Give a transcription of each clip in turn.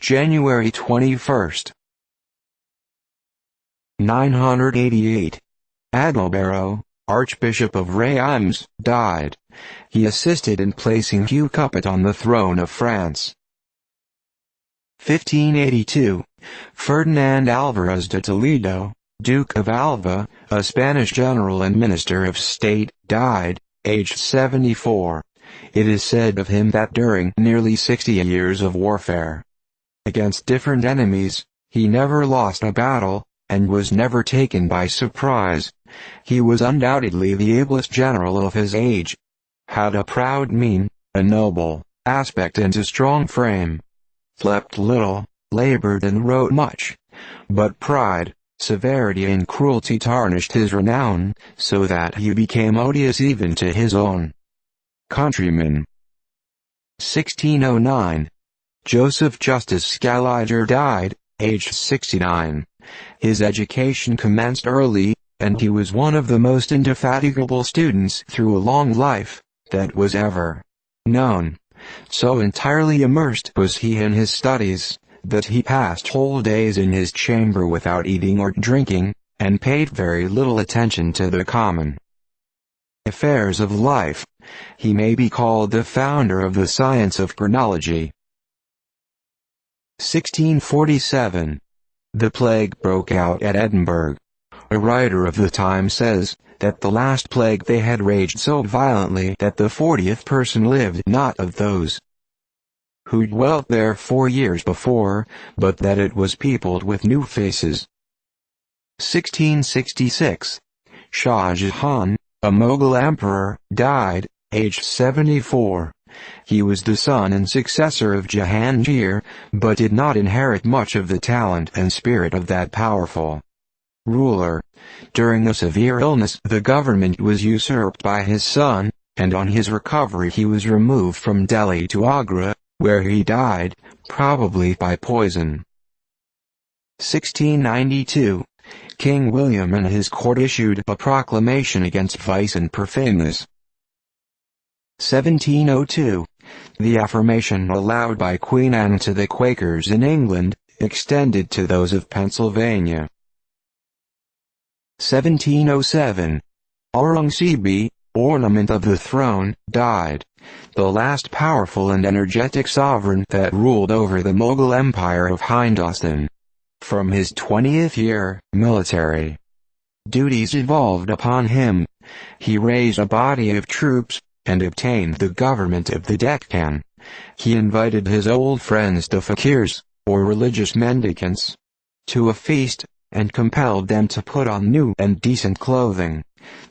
January 21st. 988. Adalbero, archbishop of Rheims, died. He assisted in placing Hugh Capet on the throne of France. 1582. Ferdinand Alvarez de Toledo, Duke of Alva, a Spanish general and minister of state, died, aged 74. It is said of him that during nearly 60 years of warfare against different enemies, he never lost a battle, and was never taken by surprise. He was undoubtedly the ablest general of his age. Had a proud mien, a noble aspect and a strong frame. Slept little, labored and wrote much. But pride, severity and cruelty tarnished his renown, so that he became odious even to his own countrymen. 1609. Justus Scaliger died, aged 69. His education commenced early, and he was one of the most indefatigable students through a long life that was ever known. So entirely immersed was he in his studies, that he passed whole days in his chamber without eating or drinking, and paid very little attention to the common affairs of life. He may be called the founder of the science of chronology. 1647. The plague broke out at Edinburgh. A writer of the time says that the last plague they had raged so violently that the 40th person lived not of those who dwelt there 4 years before, but that it was peopled with new faces. 1666. Shah Jahan, a Mughal emperor, died, aged 74. He was the son and successor of Jahangir, but did not inherit much of the talent and spirit of that powerful ruler. During a severe illness the government was usurped by his son, and on his recovery he was removed from Delhi to Agra, where he died, probably by poison. 1692. King William and his court issued a proclamation against vice and profaneness. 1702. The affirmation allowed by Queen Anne to the Quakers in England, extended to those of Pennsylvania. 1707. Aurangzeb, ornament of the throne, died. The last powerful and energetic sovereign that ruled over the Mughal Empire of Hindustan. From his 20th year, military duties devolved upon him. He raised a body of troops, and obtained the government of the Deccan. He invited his old friends the fakirs, or religious mendicants, to a feast, and compelled them to put on new and decent clothing.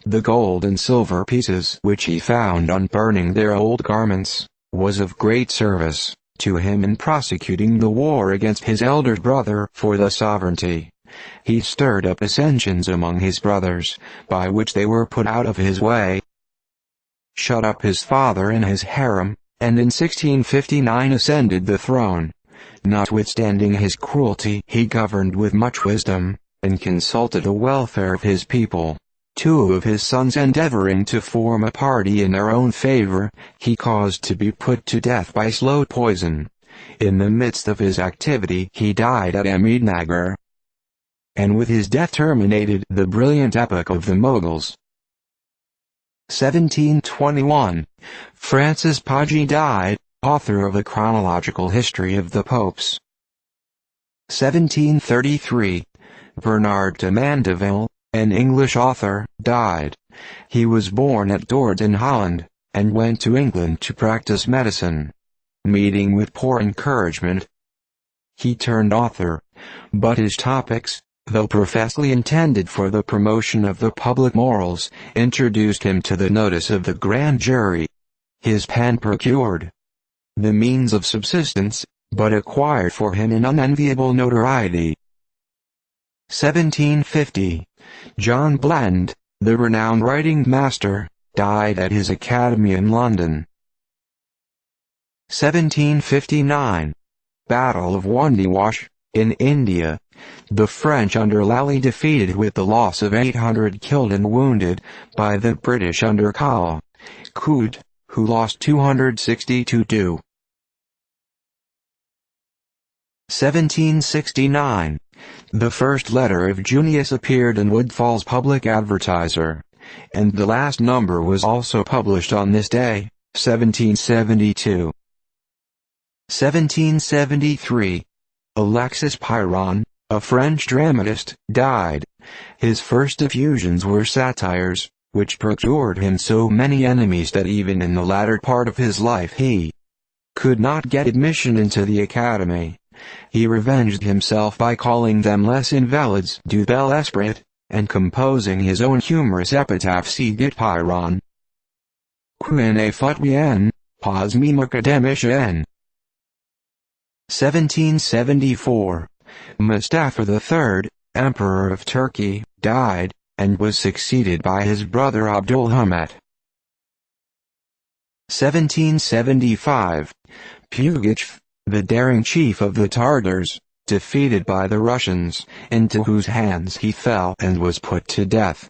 The gold and silver pieces which he found on burning their old garments, was of great service to him in prosecuting the war against his elder brother for the sovereignty. He stirred up dissensions among his brothers, by which they were put out of his way, shut up his father in his harem, and in 1659 ascended the throne. Notwithstanding his cruelty, he governed with much wisdom, and consulted the welfare of his people. 2 of his sons endeavoring to form a party in their own favor, he caused to be put to death by slow poison. In the midst of his activity he died at Ahmednagar, and with his death terminated the brilliant epoch of the Mughals. 1721. Francis Paggi died, author of a chronological history of the popes. 1733. Bernard de Mandeville, an English author, died. He was born at Dordrecht in Holland, and went to England to practice medicine. Meeting with poor encouragement, he turned author, but his topics, though professedly intended for the promotion of the public morals, introduced him to the notice of the grand jury. His pen procured the means of subsistence, but acquired for him an unenviable notoriety. 1750. John Bland, the renowned writing master, died at his academy in London. 1759. Battle of Wandiwash, in India. The French under Lally defeated with the loss of 800 killed and wounded, by the British under Coud, who lost 262. 1769. The first letter of Junius appeared in Woodfall's Public Advertiser, and the last number was also published on this day, 1772. 1773. Alexis Peyron, a French dramatist, died. His first effusions were satires, which procured him so many enemies that even in the latter part of his life he could not get admission into the Academy. He revenged himself by calling them les invalides du bel esprit, and composing his own humorous epitaph Siget Peyron. Qui ne fut rien, pas même académicien. 1774. Mustafa III, Emperor of Turkey, died, and was succeeded by his brother Abdülhamit. 1775. Pugachev, the daring chief of the Tartars, defeated by the Russians, into whose hands he fell and was put to death.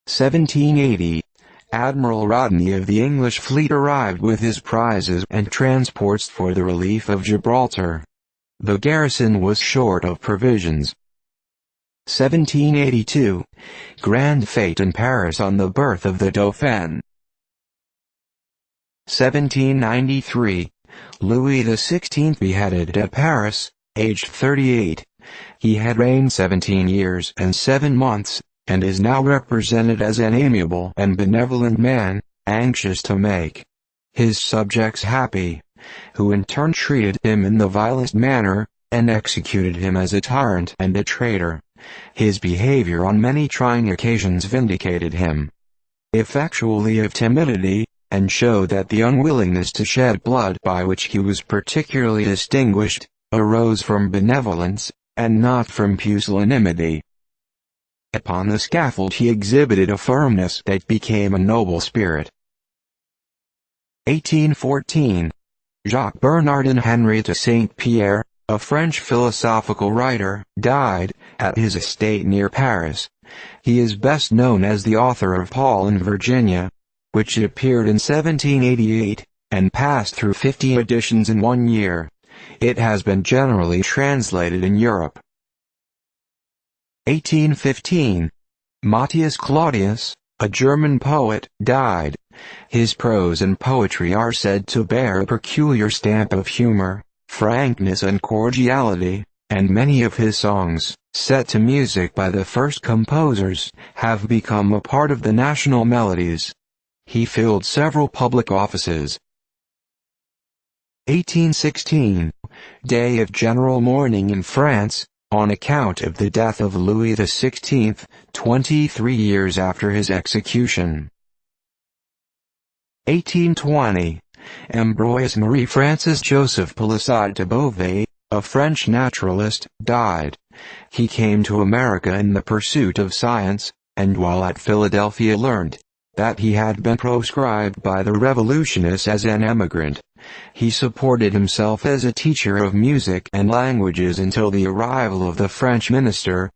1780. Admiral Rodney of the English fleet arrived with his prizes and transports for the relief of Gibraltar. The garrison was short of provisions. 1782. Grand fête in Paris on the birth of the Dauphin. 1793. Louis XVI beheaded at Paris, aged 38. He had reigned 17 years and 7 months, and is now represented as an amiable and benevolent man, anxious to make his subjects happy, who in turn treated him in the vilest manner, and executed him as a tyrant and a traitor. His behavior on many trying occasions vindicated him effectually of timidity, and showed that the unwillingness to shed blood by which he was particularly distinguished, arose from benevolence, and not from pusillanimity. Upon the scaffold he exhibited a firmness that became a noble spirit. 1814. Jacques Bernardin Henry de Saint-Pierre, a French philosophical writer, died, at his estate near Paris. He is best known as the author of Paul and Virginia, which appeared in 1788, and passed through 50 editions in 1 year. It has been generally translated in Europe. 1815. Matthias Claudius, a German poet, died. His prose and poetry are said to bear a peculiar stamp of humor, frankness and cordiality, and many of his songs, set to music by the first composers, have become a part of the national melodies. He filled several public offices. 1816. Day of general mourning in France, on account of the death of Louis XVI, 23 years after his execution. 1820. Ambroise Marie Francis Joseph Polisson de Beauvais, a French naturalist, died. He came to America in the pursuit of science, and while at Philadelphia learned that he had been proscribed by the revolutionists as an emigrant. He supported himself as a teacher of music and languages until the arrival of the French minister,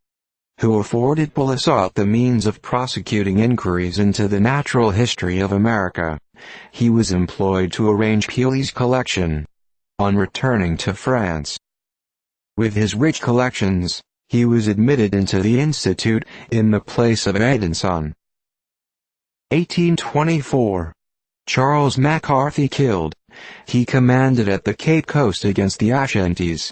who afforded Polisson the means of prosecuting inquiries into the natural history of America. He was employed to arrange Peale's collection. On returning to France with his rich collections, he was admitted into the Institute in the place of Adanson. 1824. Charles McCarthy killed. He commanded at the Cape Coast against the Ashantis.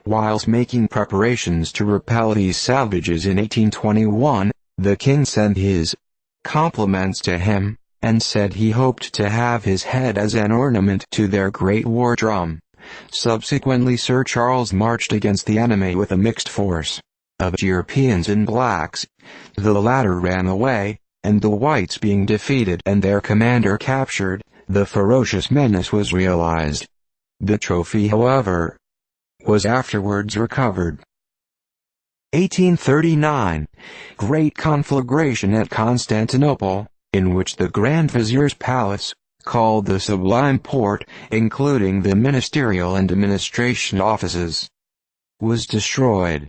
Whilst making preparations to repel these savages in 1821, the king sent his compliments to him, and said he hoped to have his head as an ornament to their great war drum. Subsequently Sir Charles marched against the enemy with a mixed force of Europeans and blacks. The latter ran away, and the whites being defeated and their commander captured, the ferocious menace was realized. The trophy, however, was afterwards recovered. 1839. Great conflagration at Constantinople, in which the Grand Vizier's palace, called the Sublime Porte, including the ministerial and administration offices, was destroyed.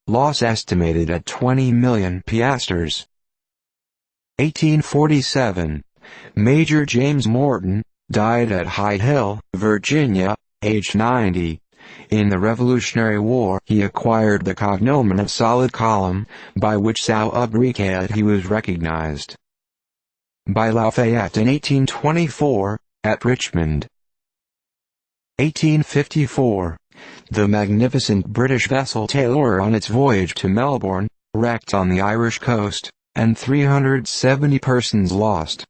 Loss estimated at 20 million piastres. 1847. Major James Morton, died at Hyde Hill, Virginia, aged 90. In the Revolutionary War he acquired the cognomen of Solid Column, by which so ubricated he was recognized by Lafayette in 1824, at Richmond. 1854. The magnificent British vessel Taylor on its voyage to Melbourne, wrecked on the Irish coast, and 370 persons lost.